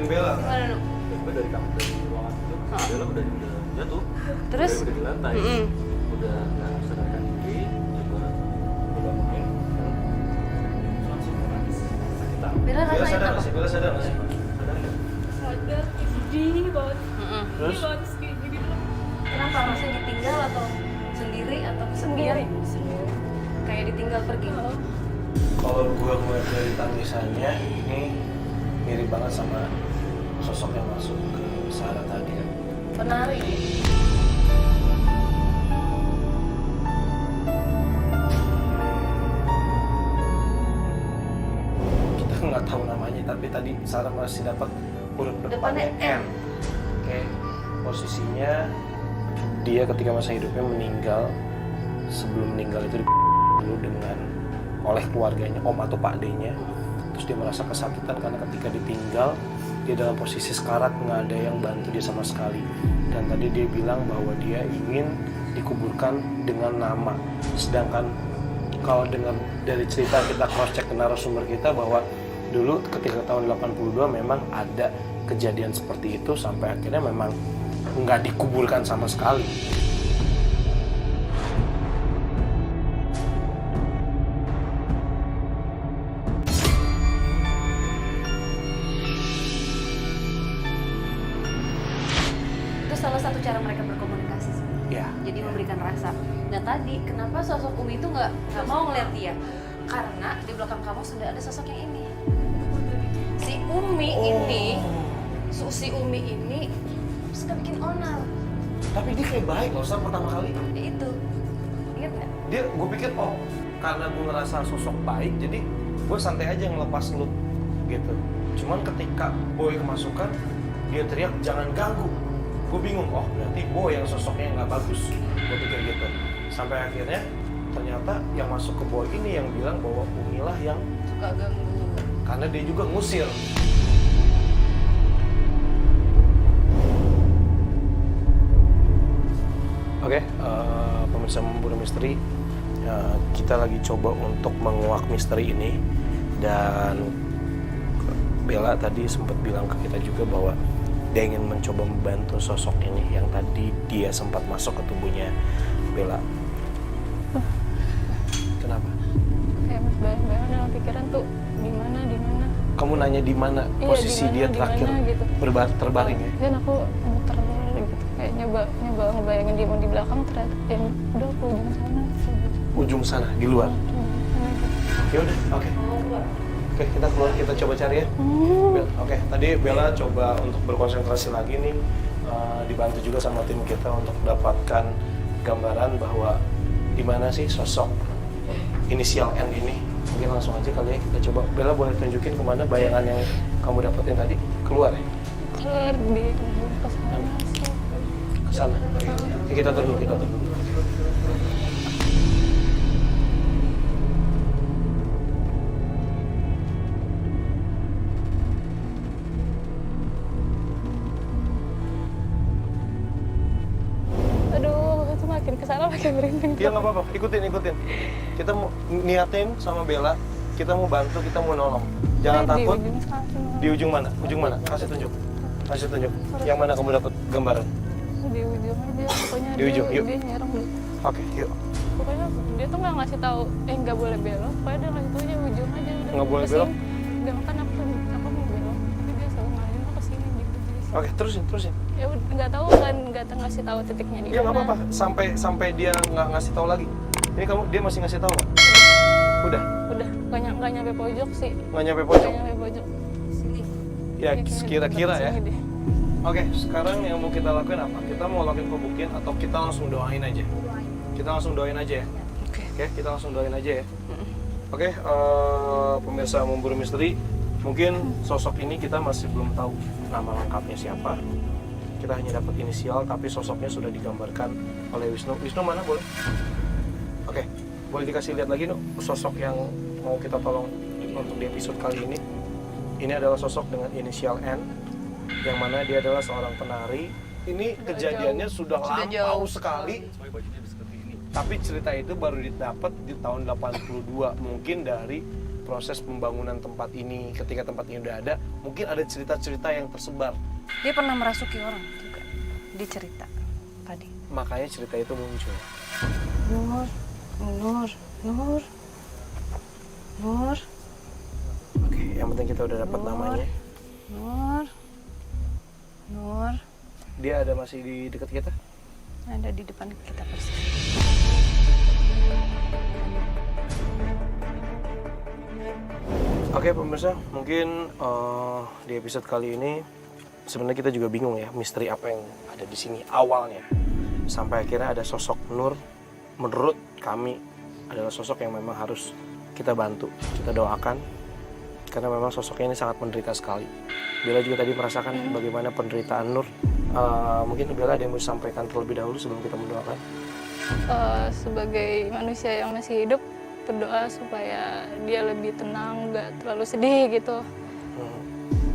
Bella. Gimana Nuk? Gue dari kamar dari ruangan itu, Bella udah jatuh. Terus? Udah di lantai. Udah nggak sadarkan diri, coba bangunin. Langsung nangis. Sakitan. Bella Bella rasain sadar apa? nggak sih? Bella sadar nggak sih? Sadar nggak? Sadar, sedih banget. Terus? Sedih banget kayak gini tuh. Kenapa? Maksudnya ditinggal atau sendiri atau kesepian? Sendiri. Kayak ditinggal pergi? Kalau gue ngeliat dari tangisannya, ini mirip banget sama sosok yang masuk ke Sarah tadi kan. Penari. Kita nggak tahu namanya, tapi tadi Sarah masih dapat huruf depannya Depannya N. Oke, posisinya dia ketika masa hidupnya meninggal, sebelum meninggal itu dulu dengan oleh keluarganya, om atau pak D-nya. Terus dia merasa kesakitan karena ketika ditinggal dia dalam posisi sekarat, nggak ada yang bantu dia sama sekali. Dan tadi dia bilang bahwa dia ingin dikuburkan dengan nama. Sedangkan kalau dengar dari cerita kita cross check ke narasumber kita bahwa dulu ketika tahun 82 memang ada kejadian seperti itu sampai akhirnya memang nggak dikuburkan sama sekali. Itu salah satu cara mereka berkomunikasi sebenarnya. Ya. Jadi memberikan rasa. Nah tadi kenapa sosok Umi itu nggak mau ngeliat dia? Karena di belakang kamu sudah ada sosok yang ini. Si Umi ini, si Umi ini suka bikin onar. Tapi dia kayak baik loh, Sar, pertama kali. Ya itu, ingat nggak? Dia, gue pikir, oh karena gue ngerasa sosok baik, jadi gue santai aja ngelepas lut gitu. Cuman ketika Boy kemasukan, dia teriak, jangan ganggu. Gue bingung, oh berarti Boy yang sosoknya nggak bagus. Gue pikir gitu. Sampai akhirnya, ternyata yang masuk ke Boy ini yang bilang bahwa Umilah yang Suka ganggu. karena dia juga ngusir. Oke, pemirsa Memburu Misteri, kita lagi coba untuk menguak misteri ini. Dan Bella tadi sempat bilang ke kita juga bahwa dia ingin mencoba membantu sosok ini yang tadi dia sempat masuk ke tubuhnya Bella. Kenapa? Kayak bayang-bayang dalam pikiran tuh di mana. Kamu nanya di mana Iya, posisi di mana, dia di terakhir mana gitu. terbaring ya? Dan aku muter gitu, kayak nyoba ngebayangin dia mau di belakang, ternyata yang udah aku ujung sana. Ujung sana di luar. Ya udah, oke. Oke, kita keluar, kita coba cari ya. Oke, tadi Bella coba untuk berkonsentrasi lagi nih, dibantu juga sama tim kita untuk mendapatkan gambaran bahwa di mana sih sosok inisial N ini. Mungkin langsung aja kali ya kita coba. Bella boleh tunjukin kemana bayangan yang kamu dapetin tadi? Keluar ya? Keluar di kesana. Ke sana. Oke, kita tunggu. Aduh, itu makin kesana makin merinding. Iya nggak apa-apa, ikutin. Kita mau niatin sama Bella, kita mau bantu, kita mau nolong. Jangan takut. Di ujung sana. Di ujung mana? Ujung mana? Kasih tunjuk. Yang mana kamu dapat gambaran? Di ujung aja, pokoknya Di ujung, yuk. dia nyerang dulu. Oke, yuk. Pokoknya dia tuh nggak ngasih tahu, nggak boleh belok. Pokoknya dia ngasih tahu aja ujung aja. Udah, Nggak boleh kesini. belok? Nggak, kan aku mau belok, tapi dia selalu ngalahin aku kesini gitu. Oke, terusin. Ya udah, nggak tahu kan, nggak ngasih tahu titiknya di Iya nggak mana. apa-apa, sampai dia nggak ngasih tahu lagi. Ini dia masih ngasih tahu nggak? Udah, Udah, nggak nyampe pojok sih. nggak nyampe pojok. Nggak nyampe pojok. Sini. Ya, Kayak kira-kira ya. sini deh. Oke, sekarang yang mau kita lakuin apa? Kita mau lakuin pembuktian atau kita langsung doain aja? Kita langsung doain aja ya? Oke, kita langsung doain aja ya? Oke, pemirsa Memburu Misteri, mungkin sosok ini kita masih belum tahu nama lengkapnya siapa. Kita hanya dapat inisial, tapi sosoknya sudah digambarkan oleh Wisnu. Wisnu mana boleh? Oke, boleh dikasih lihat lagi Nuk, sosok yang mau kita tolong untuk di episode kali ini. Ini adalah sosok dengan inisial N, yang mana dia adalah seorang penari. Ini kejadiannya sudah lampau sekali. Tapi cerita itu baru didapat di tahun 82, mungkin dari proses pembangunan tempat ini, ketika tempat ini udah ada, mungkin ada cerita-cerita yang tersebar. Dia pernah merasuki orang juga. Dia cerita tadi. Makanya cerita itu muncul. Nur, Nur, Nur, Nur, Oke, yang penting kita udah dapat namanya. Nur, Nur. Dia ada masih di dekat kita? Ada di depan kita persis. Oke pemirsa, mungkin di episode kali ini sebenarnya kita juga bingung ya misteri apa yang ada di sini awalnya. Sampai akhirnya ada sosok Nur, menurut kami adalah sosok yang memang harus kita bantu, kita doakan. Karena memang sosoknya ini sangat menderita sekali. Bella juga tadi merasakan bagaimana penderitaan Nur. Mungkin Bella ada yang mau disampaikan terlebih dahulu sebelum kita mendoakan. Sebagai manusia yang masih hidup, berdoa supaya dia lebih tenang, nggak terlalu sedih gitu.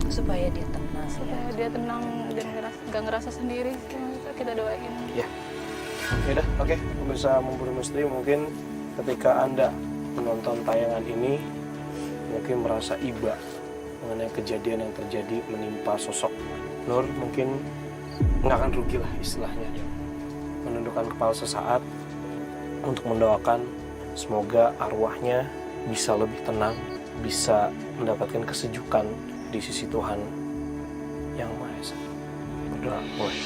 Supaya dia tenang. Supaya dia tenang dan nggak ngerasa sendiri. Kita doain. Ya, yaudah, oke. Pemirsa Memburu Misteri, mungkin ketika Anda menonton tayangan ini, mungkin merasa iba mengenai kejadian yang terjadi menimpa sosok Nur, mungkin nggak akan rugi lah istilahnya. Menundukkan kepala sesaat untuk mendoakan semoga arwahnya bisa lebih tenang, bisa mendapatkan kesejukan di sisi Tuhan Yang Maha Esa. Berdoa, boleh.